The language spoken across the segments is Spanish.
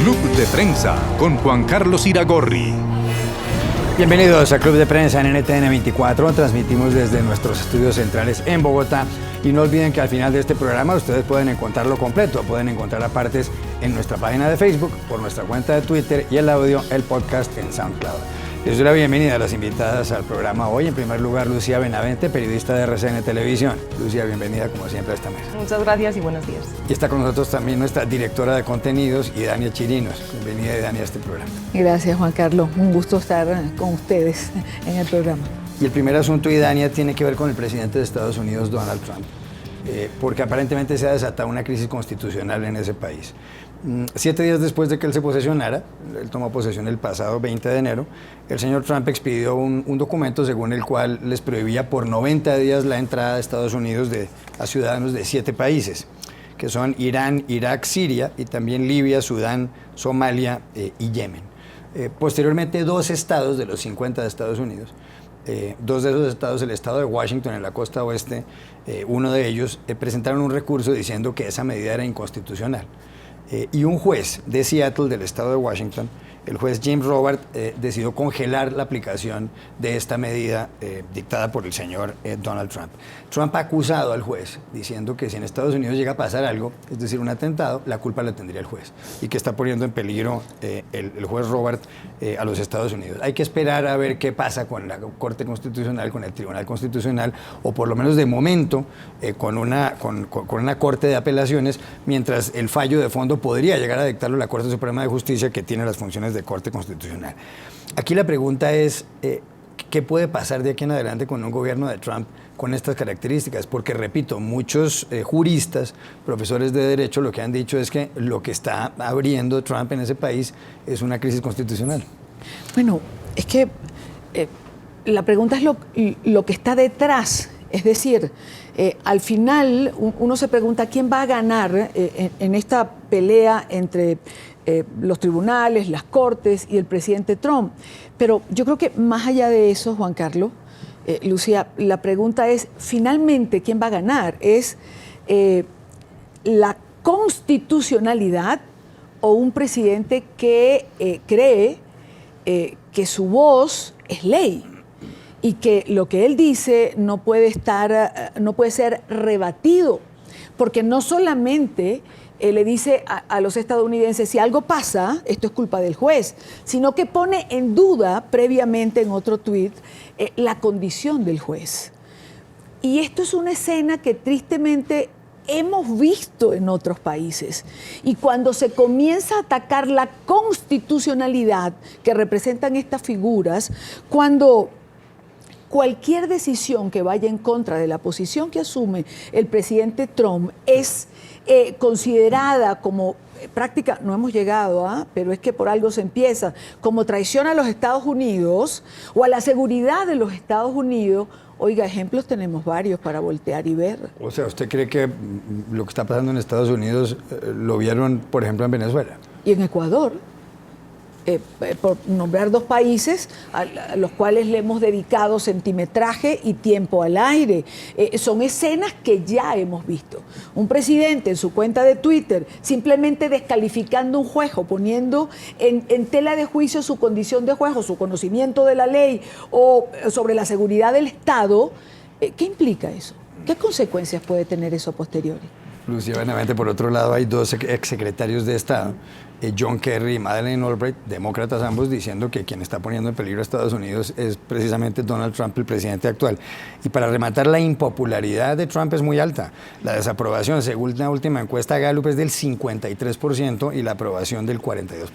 Club de Prensa con Juan Carlos Iragorri. Bienvenidos a Club de Prensa en NTN 24. Transmitimos desde nuestros estudios centrales en Bogotá. Y no olviden que al final de este programa ustedes pueden encontrarlo completo. Pueden encontrar partes en nuestra página de Facebook, por nuestra cuenta de Twitter y el audio, el podcast en SoundCloud. Les doy la bienvenida a las invitadas al programa hoy. En primer lugar, Lucía Benavente, periodista de RCN Televisión. Lucía, bienvenida como siempre a esta mesa. Muchas gracias y buenos días. Y está con nosotros también nuestra directora de contenidos, Idania Chirinos. Bienvenida, Idania, a este programa. Gracias, Juan Carlos. Un gusto estar con ustedes en el programa. Y el primer asunto, Idania, tiene que ver con el presidente de Estados Unidos, Donald Trump, porque aparentemente se ha desatado una crisis constitucional en ese país. 7 días después de que él se posesionara, él tomó posesión el pasado 20 de enero, el señor Trump expidió un documento según el cual les prohibía por 90 días la entrada a Estados Unidos a ciudadanos de 7 países, que son Irán, Irak, Siria y también Libia, Sudán, Somalia y Yemen. Posteriormente, 2 estados de los 50 de Estados Unidos, 2 de esos estados, el estado de Washington en la costa oeste, uno de ellos, presentaron un recurso diciendo que esa medida era inconstitucional. Y un juez de Seattle, del estado de Washington, el juez James Robert, decidió congelar la aplicación de esta medida dictada por el señor Donald Trump. Trump ha acusado al juez diciendo que si en Estados Unidos llega a pasar algo, es decir, un atentado, la culpa la tendría el juez y que está poniendo en peligro el juez Robert a los Estados Unidos. Hay que esperar a ver qué pasa con la Corte Constitucional, con el Tribunal Constitucional, o por lo menos de momento con una Corte de Apelaciones, mientras el fallo de fondo podría llegar a dictarlo la Corte Suprema de Justicia, que tiene las funciones de Corte Constitucional. Aquí la pregunta es, ¿qué puede pasar de aquí en adelante con un gobierno de Trump con estas características? Porque, repito, muchos juristas, profesores de derecho, lo que han dicho es que lo que está abriendo Trump en ese país es una crisis constitucional. Bueno, es que la pregunta es lo que está detrás. Es decir, al final uno se pregunta quién va a ganar en esta pelea entre los tribunales, las cortes y el presidente Trump. Pero yo creo que más allá de eso, Juan Carlos, Lucía, la pregunta es, finalmente, ¿quién va a ganar? ¿Es la constitucionalidad o un presidente que cree que su voz es ley y que lo que él dice no puede ser rebatido? Porque no solamente le dice a los estadounidenses, si algo pasa, esto es culpa del juez, sino que pone en duda previamente en otro tuit la condición del juez. Y esto es una escena que tristemente hemos visto en otros países. Y cuando se comienza a atacar la constitucionalidad que representan estas figuras, cuando cualquier decisión que vaya en contra de la posición que asume el presidente Trump es considerada como práctica, no hemos llegado, pero es que por algo se empieza, como traición a los Estados Unidos o a la seguridad de los Estados Unidos. Oiga, ejemplos tenemos varios para voltear y ver. O sea, ¿usted cree que lo que está pasando en Estados Unidos lo vieron, por ejemplo, en Venezuela? Y en Ecuador. Por nombrar 2 países a los cuales le hemos dedicado centimetraje y tiempo al aire. Son escenas que ya hemos visto. Un presidente en su cuenta de Twitter simplemente descalificando un juez o poniendo en tela de juicio su condición de juez o su conocimiento de la ley o sobre la seguridad del Estado. ¿Qué implica eso? ¿Qué consecuencias puede tener eso a posteriori? Lucía Benavente, por otro lado, hay 2 exsecretarios de Estado, John Kerry y Madeleine Albright, demócratas ambos, diciendo que quien está poniendo en peligro a Estados Unidos es precisamente Donald Trump, el presidente actual. Y para rematar, la impopularidad de Trump es muy alta. La desaprobación, según la última encuesta Gallup, es del 53% y la aprobación del 42%.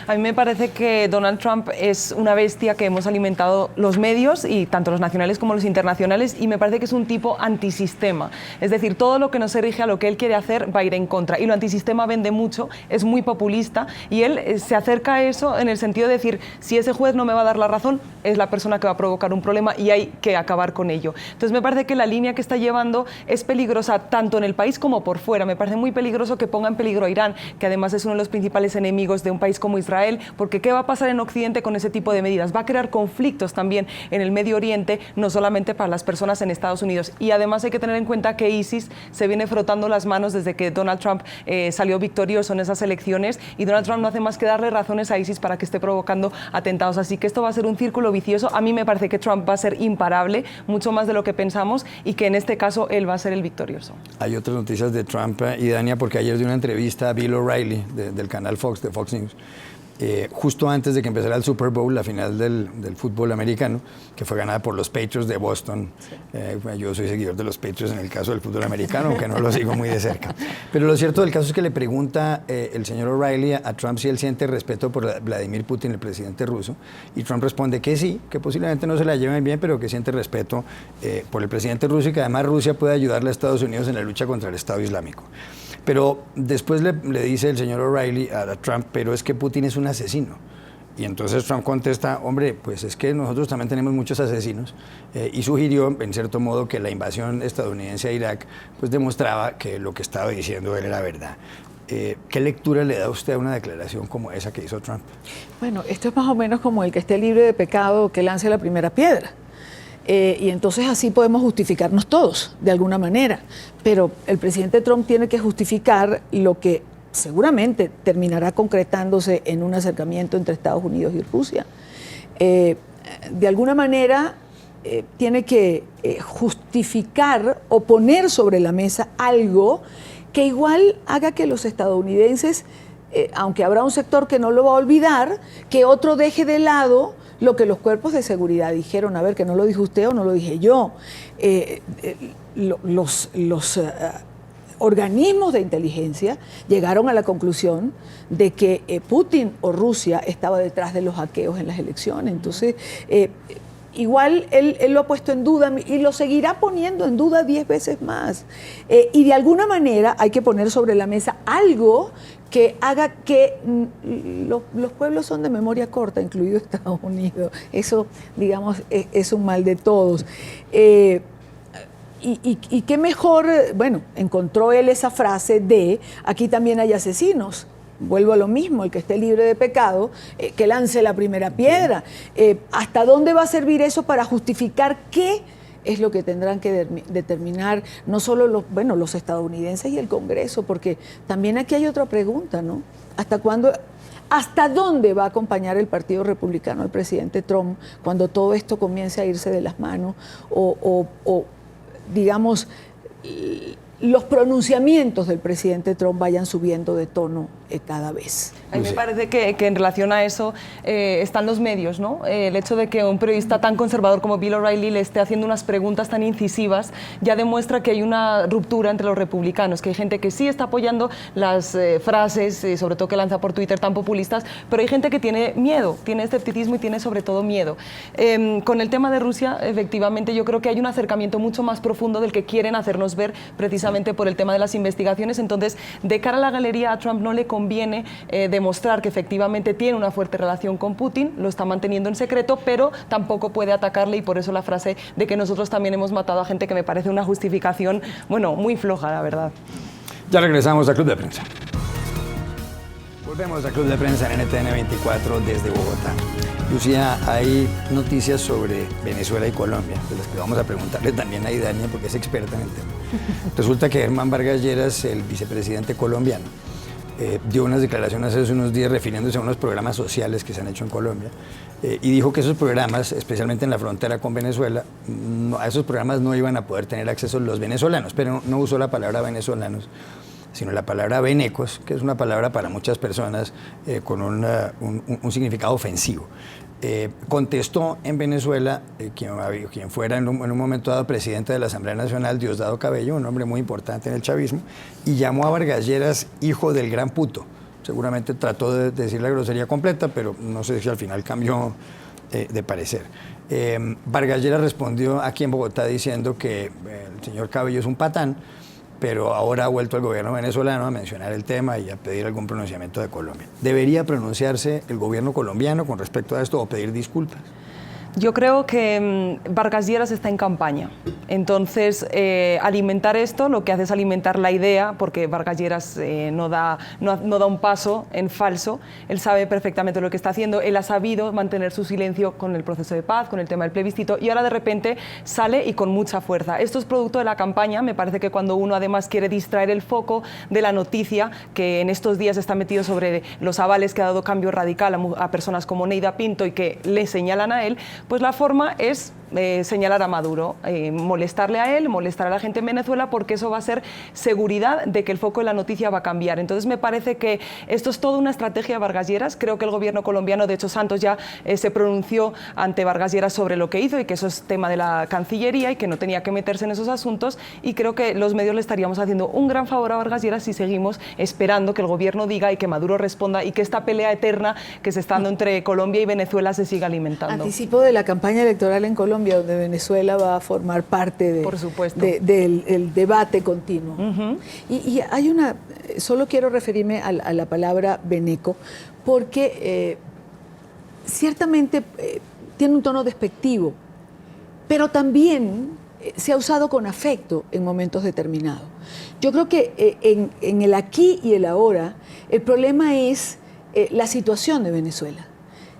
A mí me parece que Donald Trump es una bestia que hemos alimentado los medios, y tanto los nacionales como los internacionales, y me parece que es un tipo antisistema. Es decir, todo lo que no se rige a lo que él quiere hacer va a ir en contra. Y lo antisistema vende mucho, es muy populista, y él se acerca a eso en el sentido de decir, si ese juez no me va a dar la razón, es la persona que va a provocar un problema y hay que acabar con ello. Entonces me parece que la línea que está llevando es peligrosa tanto en el país como por fuera. Me parece muy peligroso que ponga en peligro a Irán, que además es uno de los principales enemigos de un país como Israel, porque ¿qué va a pasar en Occidente con ese tipo de medidas? Va a crear conflictos también en el Medio Oriente, no solamente para las personas en Estados Unidos. Y además hay que tener en cuenta que ISIS se viene frotando las manos desde que Donald Trump salió victorioso en esas elecciones, y Donald Trump no hace más que darle razones a ISIS para que esté provocando atentados. Así que esto va a ser un círculo vicioso. A mí me parece que Trump va a ser imparable, mucho más de lo que pensamos, y que en este caso él va a ser el victorioso. Hay otras noticias de Trump y Dania, porque ayer dio una entrevista a Bill O'Reilly del canal Fox, de Fox News, justo antes de que empezara el Super Bowl, la final del fútbol americano, que fue ganada por los Patriots de Boston. Sí. Yo soy seguidor de los Patriots en el caso del fútbol americano, aunque no lo sigo muy de cerca. Pero lo cierto del caso es que le pregunta el señor O'Reilly a Trump si él siente respeto por Vladimir Putin, el presidente ruso, y Trump responde que sí, que posiblemente no se la lleven bien, pero que siente respeto por el presidente ruso y que además Rusia puede ayudarle a Estados Unidos en la lucha contra el Estado Islámico. Pero después le dice el señor O'Reilly a Trump, pero es que Putin es un asesino. Y entonces Trump contesta, hombre, pues es que nosotros también tenemos muchos asesinos, y sugirió, en cierto modo, que la invasión estadounidense a Irak pues demostraba que lo que estaba diciendo él era verdad. ¿Qué lectura le da usted a una declaración como esa que hizo Trump? Bueno, esto es más o menos como el que esté libre de pecado que lance la primera piedra. Y entonces así podemos justificarnos todos, de alguna manera. Pero el presidente Trump tiene que justificar lo que seguramente terminará concretándose en un acercamiento entre Estados Unidos y Rusia. De alguna manera tiene que justificar o poner sobre la mesa algo que igual haga que los estadounidenses, aunque habrá un sector que no lo va a olvidar, que otro deje de lado lo que los cuerpos de seguridad dijeron. A ver, que no lo dijo usted o no lo dije yo. Los organismos de inteligencia llegaron a la conclusión de que Putin o Rusia estaba detrás de los hackeos en las elecciones. Entonces, igual él lo ha puesto en duda y lo seguirá poniendo en duda 10 veces más. Y de alguna manera hay que poner sobre la mesa algo que haga que los pueblos son de memoria corta, incluido Estados Unidos. Eso, digamos, es un mal de todos. Y qué mejor, bueno, encontró él esa frase de aquí también hay asesinos. Vuelvo a lo mismo, el que esté libre de pecado, que lance la primera piedra. ¿Hasta dónde va a servir eso para justificar qué es lo que tendrán que determinar no solo los estadounidenses y el Congreso? Porque también aquí hay otra pregunta, ¿no? ¿Hasta dónde va a acompañar el Partido Republicano al presidente Trump cuando todo esto comience a irse de las manos? O digamos, los pronunciamientos del presidente Trump vayan subiendo de tono cada vez. A mí me parece que en relación a eso están los medios, ¿no? El hecho de que un periodista tan conservador como Bill O'Reilly le esté haciendo unas preguntas tan incisivas ya demuestra que hay una ruptura entre los republicanos, que hay gente que sí está apoyando las frases, sobre todo que lanza por Twitter, tan populistas, pero hay gente que tiene miedo, tiene escepticismo y tiene sobre todo miedo. Con el tema de Rusia, efectivamente, yo creo que hay un acercamiento mucho más profundo del que quieren hacernos ver, precisamente por el tema de las investigaciones. Entonces, de cara a la galería, a Trump no le conviene demostrar que efectivamente tiene una fuerte relación con Putin, lo está manteniendo en secreto, pero tampoco puede atacarle, y por eso la frase de que nosotros también hemos matado a gente, que me parece una justificación, bueno, muy floja, la verdad. Ya regresamos a Club de Prensa. Volvemos a Club de Prensa en NTN 24 desde Bogotá. Lucía, hay noticias sobre Venezuela y Colombia, de las que vamos a preguntarle también a Idania, porque es experta en el tema. Resulta que Germán Vargas Lleras, el vicepresidente colombiano, dio unas declaraciones hace unos días refiriéndose a unos programas sociales que se han hecho en Colombia, y dijo que esos programas, especialmente en la frontera con Venezuela, a esos programas no iban a poder tener acceso los venezolanos, pero no usó la palabra venezolanos, sino la palabra venecos, que es una palabra para muchas personas con un significado ofensivo. Contestó en Venezuela quien fuera en un momento dado presidente de la Asamblea Nacional, Diosdado Cabello, un hombre muy importante en el chavismo, y llamó a Vargas Lleras hijo del gran puto. Seguramente trató de decir la grosería completa, pero no sé si al final cambió de parecer. Vargas Lleras respondió aquí en Bogotá diciendo que el señor Cabello es un patán, pero ahora ha vuelto al gobierno venezolano a mencionar el tema y a pedir algún pronunciamiento de Colombia. ¿Debería pronunciarse el gobierno colombiano con respecto a esto o pedir disculpas? Yo creo que Vargas Lleras está en campaña. Entonces, alimentar esto lo que hace es alimentar la idea, porque Vargas Lleras no da un paso en falso. Él sabe perfectamente lo que está haciendo. Él ha sabido mantener su silencio con el proceso de paz, con el tema del plebiscito, y ahora de repente sale y con mucha fuerza. Esto es producto de la campaña. Me parece que cuando uno además quiere distraer el foco de la noticia, que en estos días está metido sobre los avales que ha dado Cambio Radical a personas como Neida Pinto y que le señalan a él, pues la forma es señalar a Maduro, molestarle a él, molestar a la gente en Venezuela, porque eso va a ser seguridad de que el foco de la noticia va a cambiar. Entonces me parece que esto es toda una estrategia de Vargas Lleras. Creo que el gobierno colombiano, de hecho Santos ya se pronunció ante Vargas Lleras sobre lo que hizo y que eso es tema de la Cancillería y que no tenía que meterse en esos asuntos, y creo que los medios le estaríamos haciendo un gran favor a Vargas Lleras si seguimos esperando que el gobierno diga y que Maduro responda y que esta pelea eterna que se está dando entre Colombia y Venezuela se siga alimentando. Anticipo de la campaña electoral en Colombia, donde Venezuela va a formar parte Por supuesto. del debate continuo. Y hay una, solo quiero referirme a la palabra veneco, porque ciertamente tiene un tono despectivo, pero también se ha usado con afecto en momentos determinados. Yo creo que en el aquí y el ahora, el problema es la situación de Venezuela,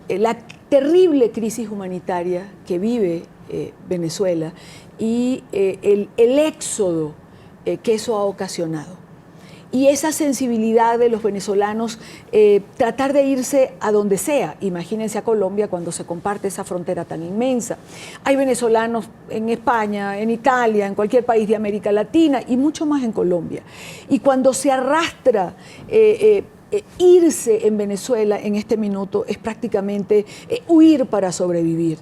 la terrible crisis humanitaria que vive Venezuela y el éxodo que eso ha ocasionado. Y esa sensibilidad de los venezolanos, tratar de irse a donde sea. Imagínense a Colombia cuando se comparte esa frontera tan inmensa. Hay venezolanos en España, en Italia, en cualquier país de América Latina y mucho más en Colombia. Y cuando se arrastra irse en Venezuela en este minuto es prácticamente huir para sobrevivir,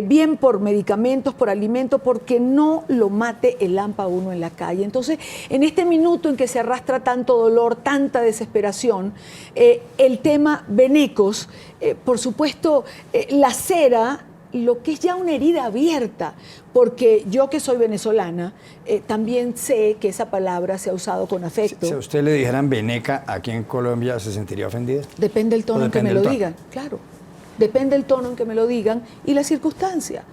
bien por medicamentos, por alimentos, porque no lo mate el hampa a uno en la calle. Entonces, en este minuto en que se arrastra tanto dolor, tanta desesperación, el tema venecos, por supuesto, lacera lo que es ya una herida abierta, porque yo que soy venezolana, también sé que esa palabra se ha usado con afecto. Si a usted le dijeran veneca aquí en Colombia, ¿se sentiría ofendida? Depende del tono en que me lo digan, claro. Depende del tono en que me lo digan y la circunstancia.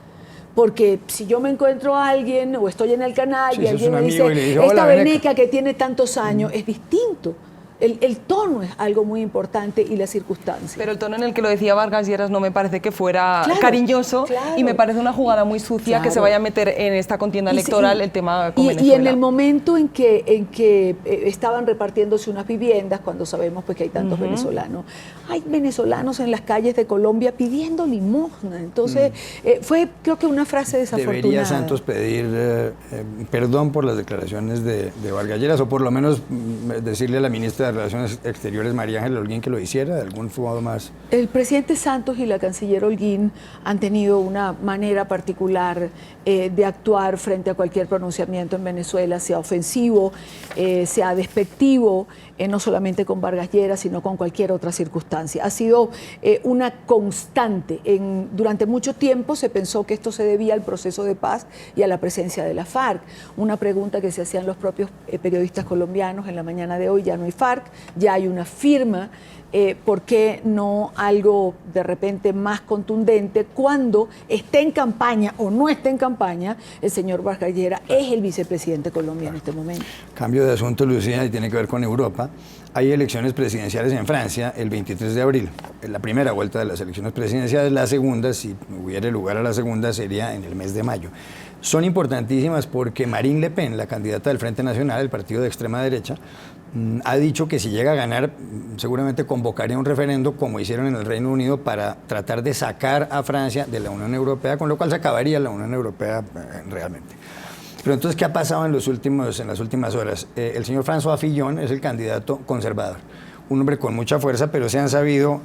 Porque si yo me encuentro a alguien o estoy en el canal y alguien me dice, esta veneca que tiene tantos años, es distinto. El tono es algo muy importante y la circunstancia. Pero el tono en el que lo decía Vargas Lleras no me parece que fuera cariñoso, y me parece una jugada muy sucia que se vaya a meter en esta contienda electoral el tema con Venezuela. Y en el momento en que estaban repartiéndose unas viviendas, cuando sabemos pues que hay tantos venezolanos, hay venezolanos en las calles de Colombia pidiendo limosna. Entonces fue, creo que una frase desafortunada. ¿Debería Santos pedir perdón por las declaraciones de Vargas Lleras, o por lo menos decirle a la ministra de Relaciones Exteriores, María Ángela Holguín, que lo hiciera de algún modo más? El presidente Santos y la canciller Holguín han tenido una manera particular de actuar frente a cualquier pronunciamiento en Venezuela, sea ofensivo, sea despectivo, no solamente con Vargas Lleras, sino con cualquier otra circunstancia. Ha sido una constante. Durante mucho tiempo se pensó que esto se debía al proceso de paz y a la presencia de la FARC. Una pregunta que se hacían los propios periodistas colombianos en la mañana de hoy: ya no hay FARC, ya hay una firma, ¿por qué no algo de repente más contundente cuando esté en campaña o no esté en campaña el señor Vargas Lleras? Es el vicepresidente de Colombia en este momento. Cambio de asunto, Lucía, y tiene que ver con Europa. Hay elecciones presidenciales en Francia el 23 de abril, la primera vuelta de las elecciones presidenciales. La segunda, si hubiera lugar a la segunda, sería en el mes de mayo. Son importantísimas porque Marine Le Pen, la candidata del Frente Nacional, el partido de extrema derecha, ha dicho que si llega a ganar, seguramente convocaría un referendo como hicieron en el Reino Unido para tratar de sacar a Francia de la Unión Europea, con lo cual se acabaría la Unión Europea realmente. Pero entonces, ¿qué ha pasado en las últimas horas? El señor François Fillon es el candidato conservador, un hombre con mucha fuerza, pero se han sabido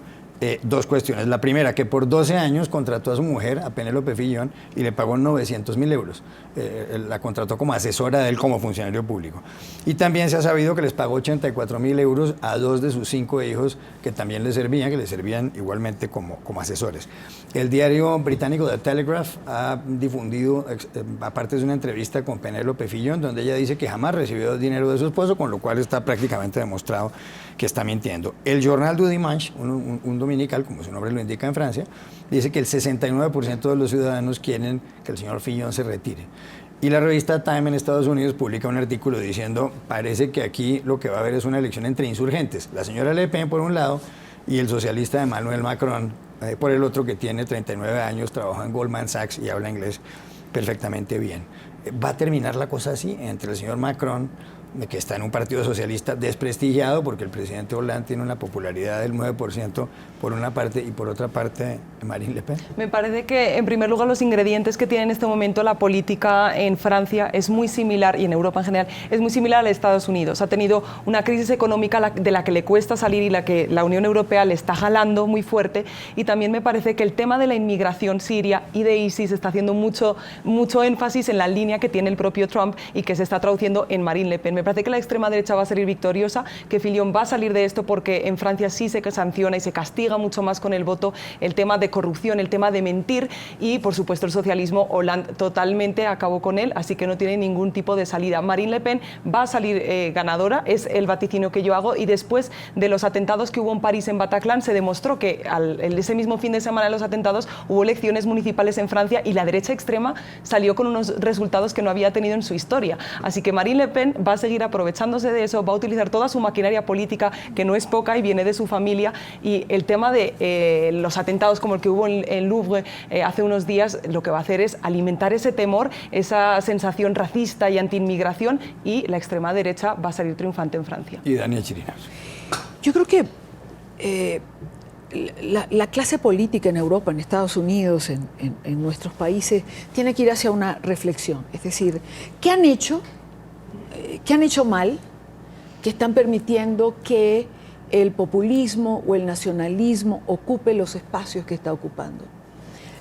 dos cuestiones. La primera, que por 12 años contrató a su mujer, a Penélope Fillon, y le pagó 900.000 euros. La contrató como asesora de él como funcionario público. Y también se ha sabido que les pagó 84.000 euros a 2 de sus 5 hijos, que también le servían igualmente como asesores. El diario británico The Telegraph ha difundido, aparte de una entrevista con Penélope Fillon, donde ella dice que jamás recibió dinero de su esposo, con lo cual está prácticamente demostrado que está mintiendo. El Journal du Dimanche, un dominical, como su nombre lo indica en Francia, dice que el 69% de los ciudadanos quieren que el señor Fillon se retire. Y la revista Time en Estados Unidos publica un artículo diciendo, parece que aquí lo que va a haber es una elección entre insurgentes. La señora Le Pen por un lado y el socialista Emmanuel Macron por el otro, que tiene 39 años, trabaja en Goldman Sachs y habla inglés perfectamente bien. ¿Va a terminar la cosa así entre el señor Macron, que está en un partido socialista desprestigiado porque el presidente Hollande tiene una popularidad del 9% por una parte y por otra parte Marine Le Pen? Me parece que en primer lugar los ingredientes que tiene en este momento la política en Francia es muy similar, y en Europa en general, es muy similar a Estados Unidos. Ha tenido una crisis económica de la que le cuesta salir y la que la Unión Europea le está jalando muy fuerte, y también me parece que el tema de la inmigración siria y de ISIS está haciendo mucho énfasis en la línea que tiene el propio Trump y que se está traduciendo en Marine Le Pen. Me parece que la extrema derecha va a salir victoriosa, que Fillon va a salir de esto porque en Francia sí se sanciona y se castiga mucho más con el voto el tema de corrupción, el tema de mentir, y por supuesto el socialismo, Hollande totalmente acabó con él, así que no tiene ningún tipo de salida. Marine Le Pen va a salir ganadora, es el vaticinio que yo hago, y después de los atentados que hubo en París, en Bataclan, se demostró que ese mismo fin de semana de los atentados hubo elecciones municipales en Francia y la derecha extrema salió con unos resultados que no había tenido en su historia. Así que Marine Le Pen va a seguir aprovechándose de eso, va a utilizar toda su maquinaria política, que no es poca y viene de su familia, y el tema de los atentados como el que hubo en Louvre hace unos días, lo que va a hacer es alimentar ese temor, esa sensación racista y antiinmigración, y la extrema derecha va a salir triunfante en Francia. Y Daniel Chirinos. Yo creo que la clase política en Europa, en Estados Unidos, en nuestros países, tiene que ir hacia una reflexión. Es decir, ¿qué han hecho mal que están permitiendo que el populismo o el nacionalismo ocupe los espacios que está ocupando?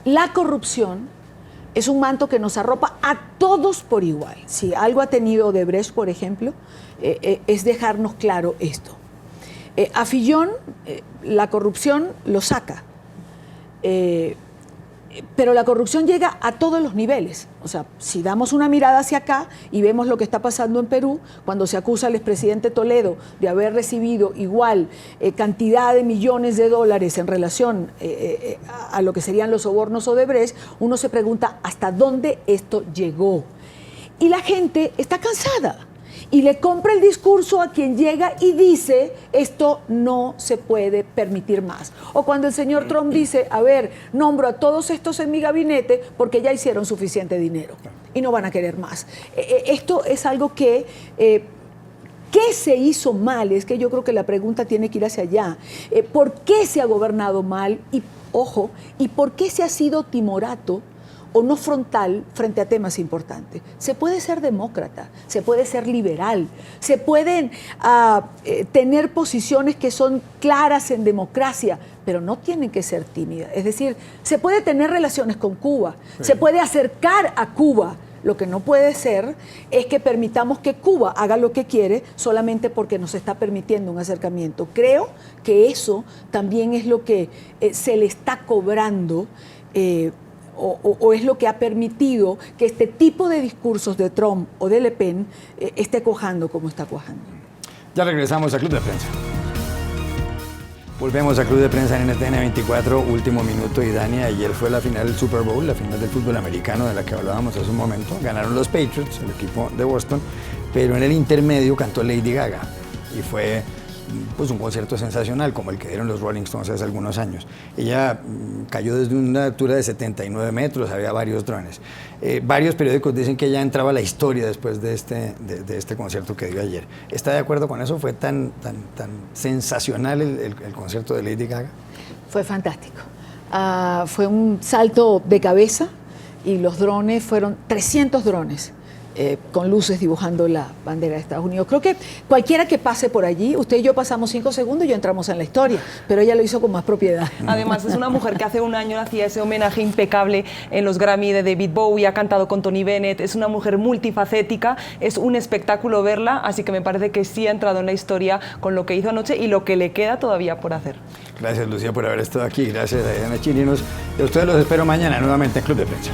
La corrupción es un manto que nos arropa a todos por igual. Si algo ha tenido Odebrecht, por ejemplo, es dejarnos claro esto. A Fillon la corrupción lo saca, pero la corrupción llega a todos los niveles. O sea, si damos una mirada hacia acá y vemos lo que está pasando en Perú, cuando se acusa al expresidente Toledo de haber recibido igual cantidad de millones de dólares en relación a lo que serían los sobornos Odebrecht, uno se pregunta hasta dónde esto llegó. Y la gente está cansada y le compra el discurso a quien llega y dice, esto no se puede permitir más. O cuando el señor Trump dice, a ver, nombro a todos estos en mi gabinete porque ya hicieron suficiente dinero y no van a querer más. Esto es algo que... ¿Qué se hizo mal? Es que yo creo que la pregunta tiene que ir hacia allá. ¿Por qué se ha gobernado mal? Y, ojo, ¿y por qué se ha sido timorato o no frontal frente a temas importantes? Se puede ser demócrata, se puede ser liberal, se pueden tener posiciones que son claras en democracia, pero no tienen que ser tímidas. Es decir, se puede tener relaciones con Cuba, se puede acercar a Cuba. Lo que no puede ser es que permitamos que Cuba haga lo que quiere solamente porque nos está permitiendo un acercamiento. Creo que eso también es lo que se le está cobrando o es lo que ha permitido que este tipo de discursos de Trump o de Le Pen esté cuajando como está cuajando. Ya regresamos a Club de Prensa. Volvemos a Club de Prensa en NTN 24, último minuto. Y Dani, ayer fue la final del Super Bowl, la final del fútbol americano de la que hablábamos hace un momento. Ganaron los Patriots, el equipo de Boston, pero en el intermedio cantó Lady Gaga y fue pues un concierto sensacional como el que dieron los Rolling Stones hace algunos años. Ella cayó desde una altura de 79 metros, había varios drones. Varios periódicos dicen que ella entraba a la historia después de este concierto que dio ayer. ¿Está de acuerdo con eso? ¿Fue tan sensacional el concierto de Lady Gaga? Fue fantástico. Fue un salto de cabeza y los drones fueron 300 drones. Con luces dibujando la bandera de Estados Unidos. Creo que cualquiera que pase por allí, usted y yo pasamos 5 segundos y ya entramos en la historia, pero ella lo hizo con más propiedad. Además, es una mujer que hace un año hacía ese homenaje impecable en los Grammy de David Bowie, ha cantado con Tony Bennett, es una mujer multifacética, es un espectáculo verla, así que me parece que sí ha entrado en la historia con lo que hizo anoche y lo que le queda todavía por hacer. Gracias, Lucía, por haber estado aquí. Gracias, Diana Chirinos. Y a ustedes los espero mañana nuevamente en Club de Prensa.